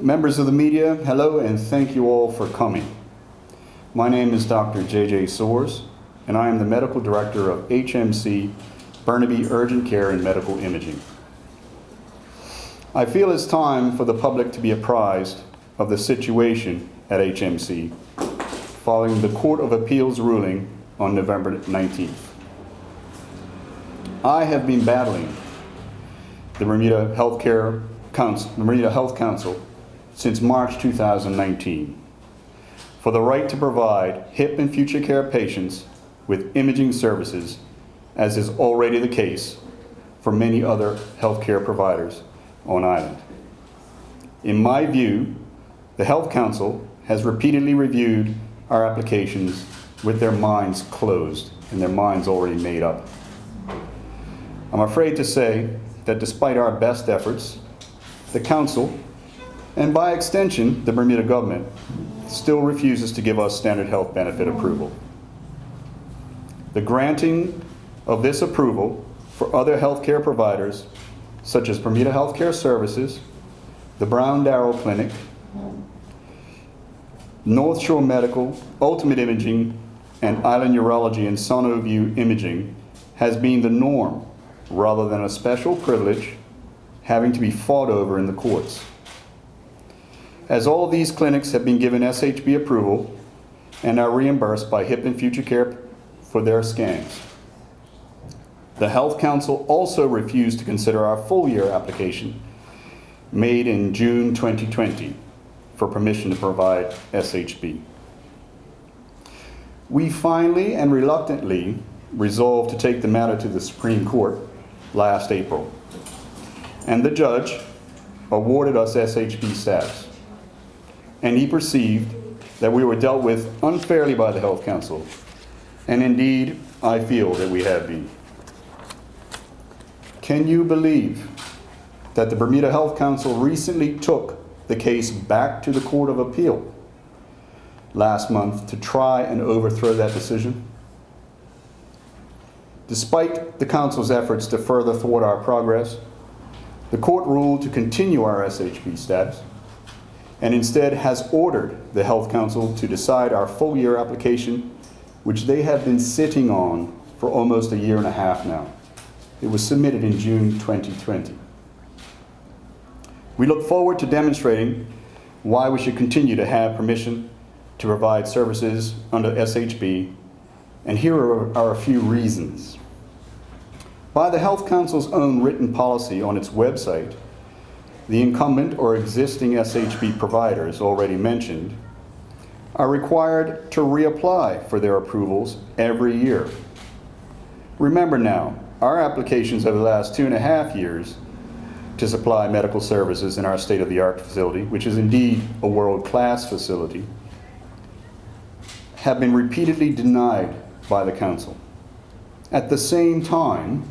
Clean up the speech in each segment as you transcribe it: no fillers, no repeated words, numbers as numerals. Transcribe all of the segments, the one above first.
Members of the media, hello and thank you all for coming. My name is Dr. J.J. Soares, and I am the Medical Director of HMC, Burnaby Urgent Care and Medical Imaging. I feel it's time for the public to be apprised of the situation at HMC following the Court of Appeals ruling on November 19th. I have been battling the Bermuda Health Council since March 2019 for the right to provide HIP and FutureCare patients with imaging services, as is already the case for many other healthcare providers on island. In my view, the Health Council has repeatedly reviewed our applications with their minds closed and their minds already made up. I'm afraid to say that despite our best efforts, the Council, and by extension, the Bermuda government, still refuses to give us standard health benefit approval. The granting of this approval for other healthcare providers, such as Bermuda Healthcare Services, the Brown Darrow Clinic, North Shore Medical, Ultimate Imaging, and Island Urology and Sonoview Imaging, has been the norm rather than a special privilege having to be fought over in the courts. As all of these clinics have been given SHB approval and are reimbursed by HIP and FutureCare for their scans, the Health Council also refused to consider our full-year application made in June 2020 for permission to provide SHB. We finally and reluctantly resolved to take the matter to the Supreme Court last April, and the judge awarded us SHB status. And he perceived that we were dealt with unfairly by the Health Council, and indeed, I feel that we have been. Can you believe that the Bermuda Health Council recently took the case back to the Court of Appeal last month to try and overthrow that decision? Despite the Council's efforts to further thwart our progress, the court ruled to continue our SHB status, and instead has ordered the Health Council to decide our full-year application, which they have been sitting on for almost a year and a half now. It was submitted in June 2020. We look forward to demonstrating why we should continue to have permission to provide services under SHB, and here are a few reasons. By the Health Council's own written policy on its website, the incumbent or existing SHB providers already mentioned are required to reapply for their approvals every year. Remember now, our applications over the last 2.5 years to supply medical services in our state-of-the-art facility, which is indeed a world-class facility, have been repeatedly denied by the Council. At the same time,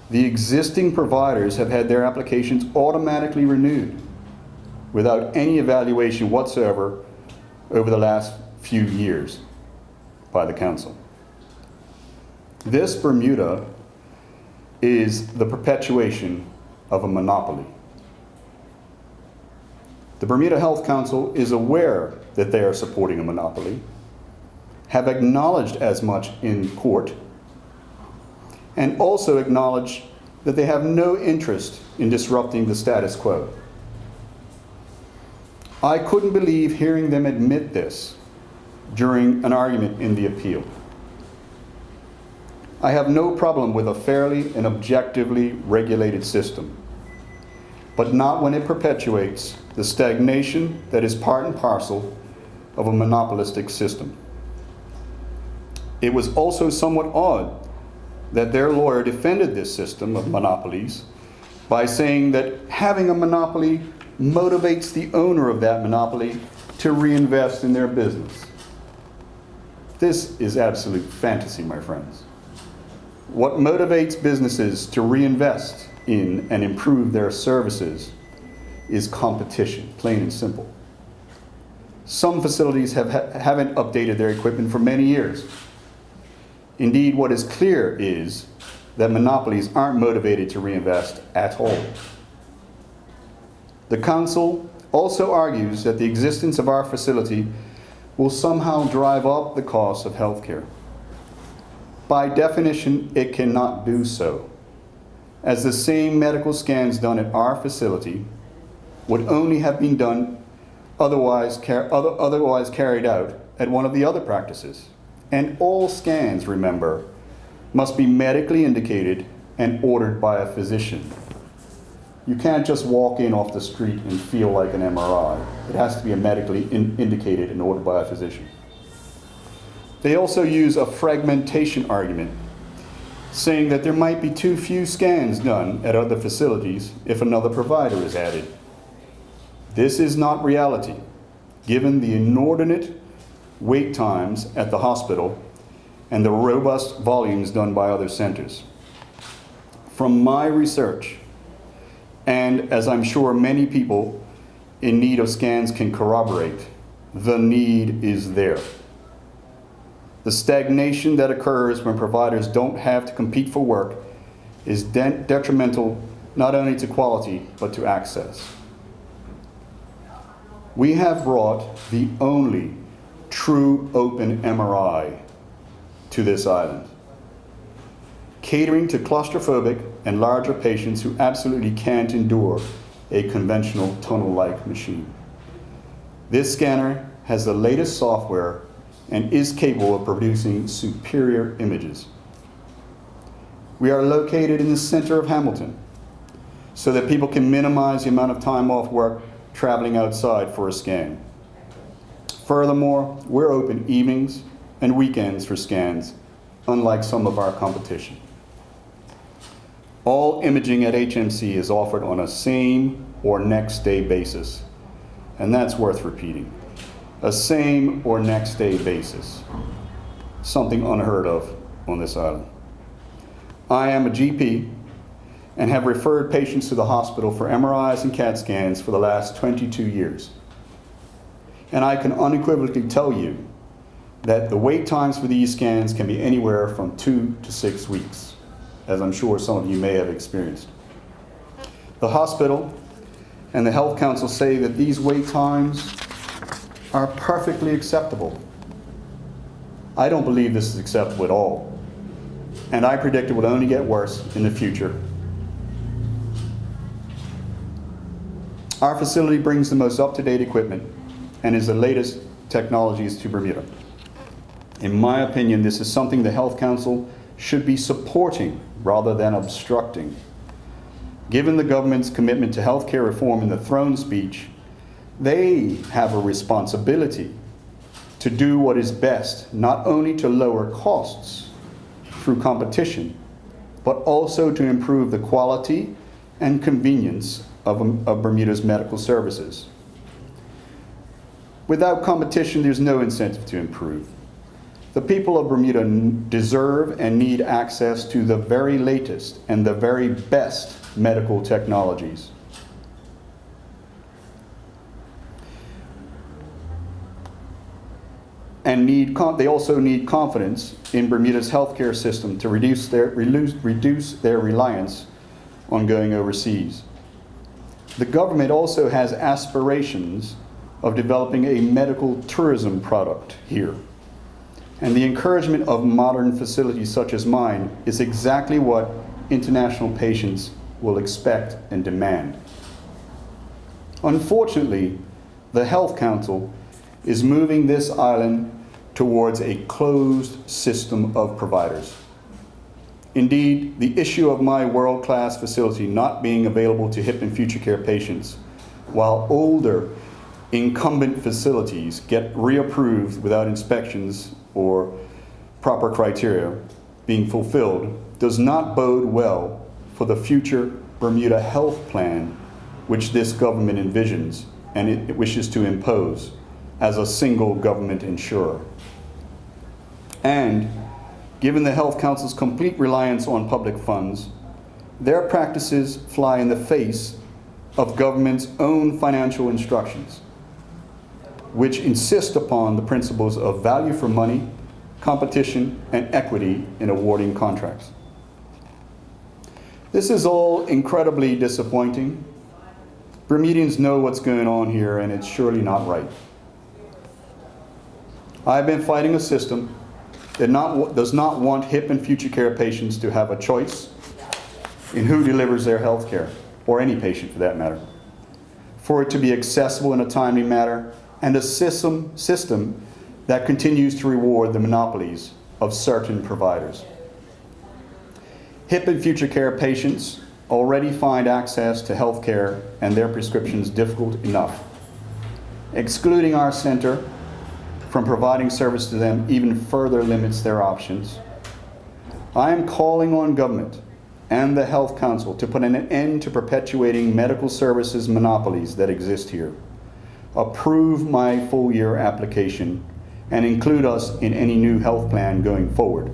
the existing providers have had their applications automatically renewed without any evaluation whatsoever over the last few years by the Council. This Bermuda is the perpetuation of a monopoly. The Bermuda Health Council is aware that they are supporting a monopoly, have acknowledged as much in court, and also acknowledge that they have no interest in disrupting the status quo. I couldn't believe hearing them admit this during an argument in the appeal. I have no problem with a fairly and objectively regulated system, but not when it perpetuates the stagnation that is part and parcel of a monopolistic system. It was also somewhat odd that their lawyer defended this system of monopolies by saying that having a monopoly motivates the owner of that monopoly to reinvest in their business. This is absolute fantasy, my friends. What motivates businesses to reinvest in and improve their services is competition, plain and simple. Some facilities haven't updated their equipment for many years. Indeed, what is clear is that monopolies aren't motivated to reinvest at all. The Council also argues that the existence of our facility will somehow drive up the cost of healthcare. By definition, it cannot do so, as the same medical scans done at our facility would only have been done otherwise carried out at one of the other practices. And all scans, remember, must be medically indicated and ordered by a physician. You can't just walk in off the street and feel like an MRI. It has to be medically indicated and ordered by a physician. They also use a fragmentation argument, saying that there might be too few scans done at other facilities if another provider is added. This is not reality, given the inordinate wait times at the hospital and the robust volumes done by other centers. From my research, and as I'm sure many people in need of scans can corroborate, the need is there. The stagnation that occurs when providers don't have to compete for work is detrimental not only to quality, but to access. We have brought the only true open MRI to this island, catering to claustrophobic and larger patients who absolutely can't endure a conventional tunnel-like machine. This scanner has the latest software and is capable of producing superior images. We are located in the center of Hamilton so that people can minimize the amount of time off work traveling outside for a scan. Furthermore, we're open evenings and weekends for scans, unlike some of our competition. All imaging at HMC is offered on a same or next day basis, and that's worth repeating. A same or next day basis, something unheard of on this island. I am a GP and have referred patients to the hospital for MRIs and CAT scans for the last 22 years. And I can unequivocally tell you that the wait times for these scans can be anywhere from 2 to 6 weeks, as I'm sure some of you may have experienced. The hospital and the Health Council say that these wait times are perfectly acceptable. I don't believe this is acceptable at all, and I predict it will only get worse in the future. Our facility brings the most up-to-date equipment and is the latest technologies to Bermuda. In my opinion, this is something the Health Council should be supporting rather than obstructing. Given the government's commitment to healthcare reform in the throne speech, they have a responsibility to do what is best, not only to lower costs through competition, but also to improve the quality and convenience of Bermuda's medical services. Without competition, there's no incentive to improve. The people of Bermuda deserve and need access to the very latest and the very best medical technologies. And they also need confidence in Bermuda's healthcare system to reduce their reliance on going overseas. The government also has aspirations of developing a medical tourism product here. And the encouragement of modern facilities such as mine is exactly what international patients will expect and demand. Unfortunately, the Health Council is moving this island towards a closed system of providers. Indeed, the issue of my world-class facility not being available to HIP and FutureCare patients, while older incumbent facilities get reapproved without inspections or proper criteria being fulfilled, does not bode well for the future Bermuda health plan which this government envisions and it wishes to impose as a single government insurer. And given the Health Council's complete reliance on public funds, their practices fly in the face of government's own financial instructions, which insist upon the principles of value for money, competition, and equity in awarding contracts. This is all incredibly disappointing, Bermudians know what's going on here, and it's surely not right. I've been fighting a system that does not want HIP and FutureCare patients to have a choice in who delivers their health care, or any patient for that matter, for it to be accessible in a timely manner, and a system that continues to reward the monopolies of certain providers. HIP and FutureCare patients already find access to health care and their prescriptions difficult enough. Excluding our center from providing service to them even further limits their options. I am calling on government and the Health Council to put an end to perpetuating medical services monopolies that exist here. Approve my full year application and include us in any new health plan going forward,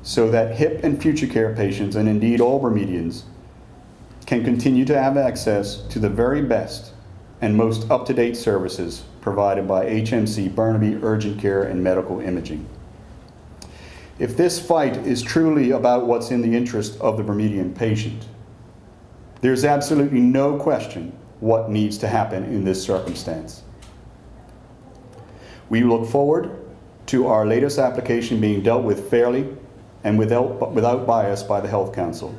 so that HIP and FutureCare patients, and indeed all Bermudians, can continue to have access to the very best and most up-to-date services provided by HMC, Burnaby, Urgent Care, and Medical Imaging. If this fight is truly about what's in the interest of the Bermudian patient, there's absolutely no question what needs to happen in this circumstance. We look forward to our latest application being dealt with fairly and without bias by the Health Council,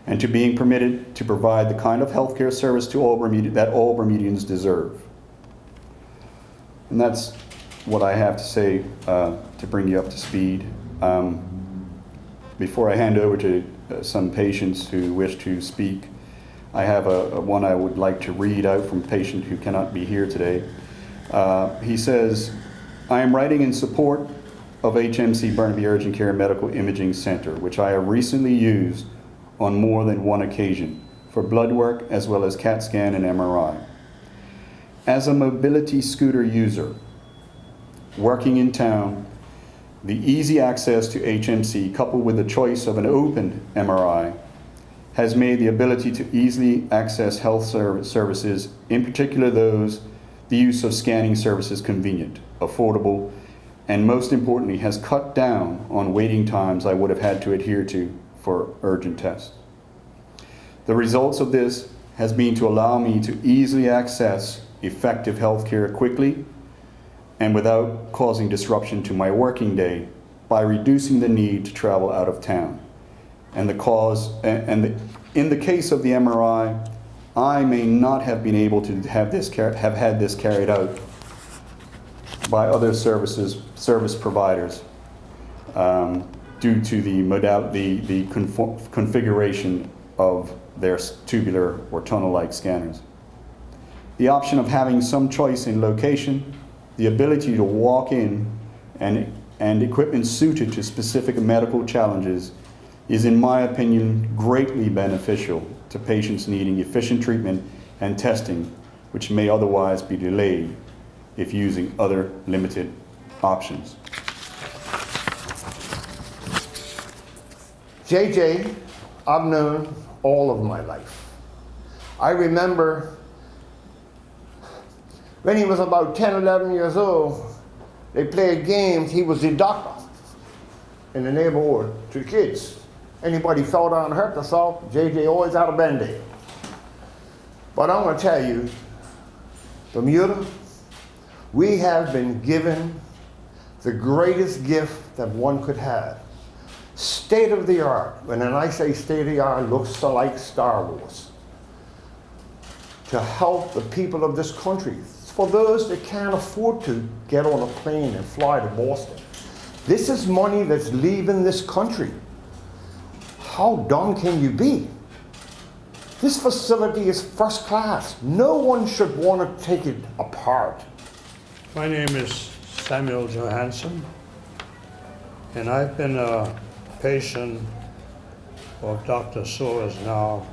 and to being permitted to provide the kind of healthcare service to that all Bermudians deserve. And that's what I have to say to bring you up to speed. Before I hand over to some patients who wish to speak, I have one I would like to read out from a patient who cannot be here today. He says, I am writing in support of HMC Burnaby Urgent Care Medical Imaging Center, which I have recently used on more than one occasion for blood work as well as CAT scan and MRI. As a mobility scooter user working in town, the easy access to HMC coupled with the choice of an open MRI has made the ability to easily access health services, in particular the use of scanning services, convenient, affordable, and most importantly has cut down on waiting times I would have had to adhere to for urgent tests. The results of this has been to allow me to easily access effective health care quickly and without causing disruption to my working day by reducing the need to travel out of town. In the case of the MRI, I may not have been able to have had this carried out by other service providers due to the configuration of their tubular or tunnel-like scanners. The option of having some choice in location, the ability to walk in, and equipment suited to specific medical challenges is, in my opinion, greatly beneficial to patients needing efficient treatment and testing, which may otherwise be delayed if using other limited options. JJ, I've known all of my life. I remember when he was about 10, 11 years old, they played games. He was the doctor in the neighborhood to the kids. Anybody fell down and hurt themselves, JJ always had a Band-Aid. But I'm going to tell you, Bermuda, we have been given the greatest gift that one could have. State of the art. When I say state of the art, it looks like Star Wars. To help the people of this country. For those that can't afford to get on a plane and fly to Boston. This is money that's leaving this country. How dumb can you be? This facility is first class. No one should want to take it apart. My name is Samuel Johansson, and I've been a patient of Dr. Soares now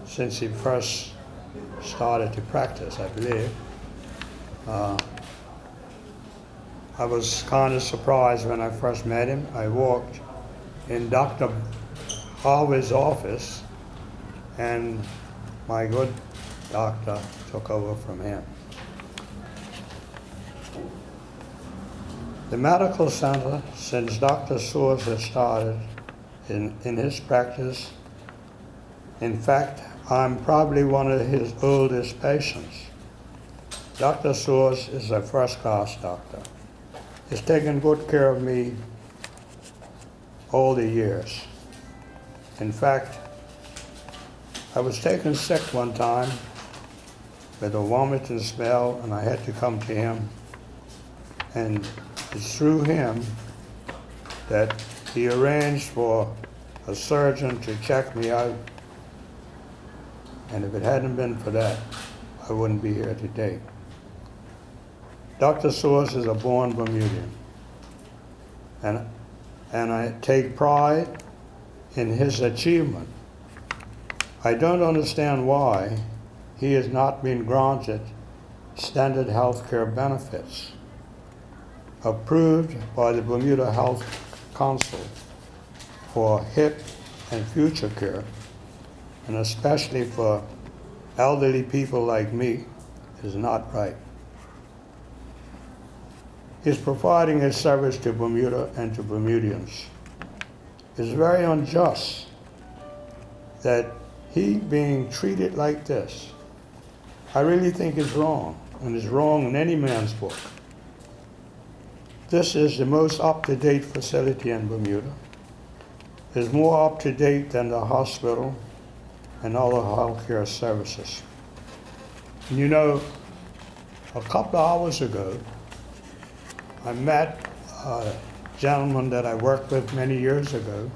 since he first started to practice, I believe. I was kind of surprised when I first met him. I walked in Dr. Harvey's office, and my good doctor took over from him. The medical center, since Dr. Soares has started in his practice, in fact, I'm probably one of his oldest patients. Dr. Soares is a first-class doctor. He's taken good care of me all the years. In fact, I was taken sick one time with a vomiting smell, and I had to come to him. And it's through him that he arranged for a surgeon to check me out. And if it hadn't been for that, I wouldn't be here today. Dr. Soares is a born Bermudian. And I take pride in his achievement. I don't understand why he has not been granted standard health care benefits approved by the Bermuda Health Council for HIP and FutureCare, and especially for elderly people like me, is not right. He's providing a service to Bermuda and to Bermudians. It's very unjust that he being treated like this. I really think it's wrong, and it's wrong in any man's book. This is the most up-to-date facility in Bermuda. It's more up-to-date than the hospital and other healthcare services. And you know, a couple of hours ago, I met a gentleman that I worked with many years ago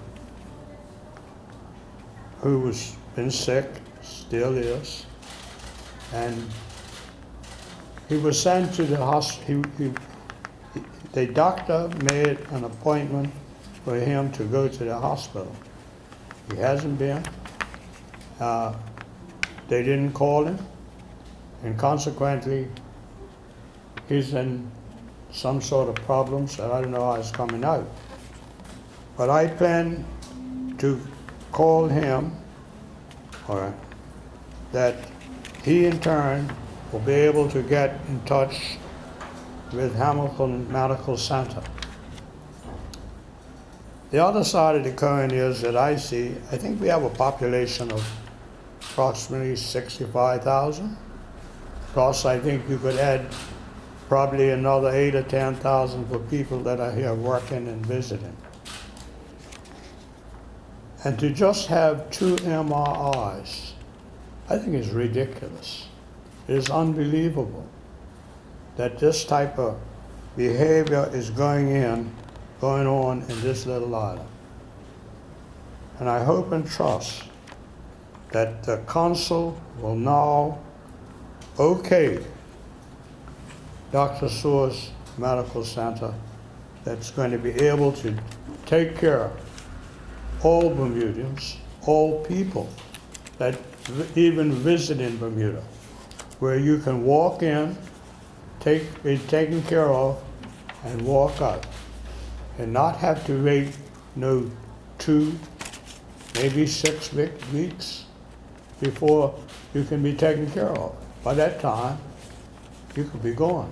who was been sick, still is, and he was sent to the hospital. The doctor made an appointment for him to go to the hospital. He hasn't been. They didn't call him, and consequently, he's in some sort of problems that I don't know how it's coming out. But I plan to call him, or that he in turn will be able to get in touch with Hamilton Medical Center. The other side of the coin is that I see, I think we have a population of approximately 65,000. Plus, I think you could add probably another 8,000 or 10,000 for people that are here working and visiting. And to just have 2 MRIs, I think is ridiculous. It is unbelievable that this type of behavior is going on in this little island. And I hope and trust that the council will now okay Dr. Soares Medical Center that's going to be able to take care of all Bermudians, all people that even visit in Bermuda, where you can walk in, be taken care of, and walk out, and not have to wait 2, maybe 6 weeks before you can be taken care of. By that time, you could be gone.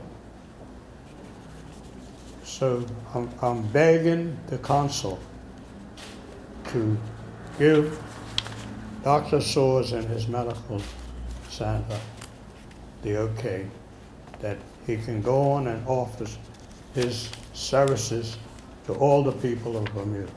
So I'm begging the council to give Dr. Soares and his medical center the okay that he can go on and offer his services to all the people of Bermuda.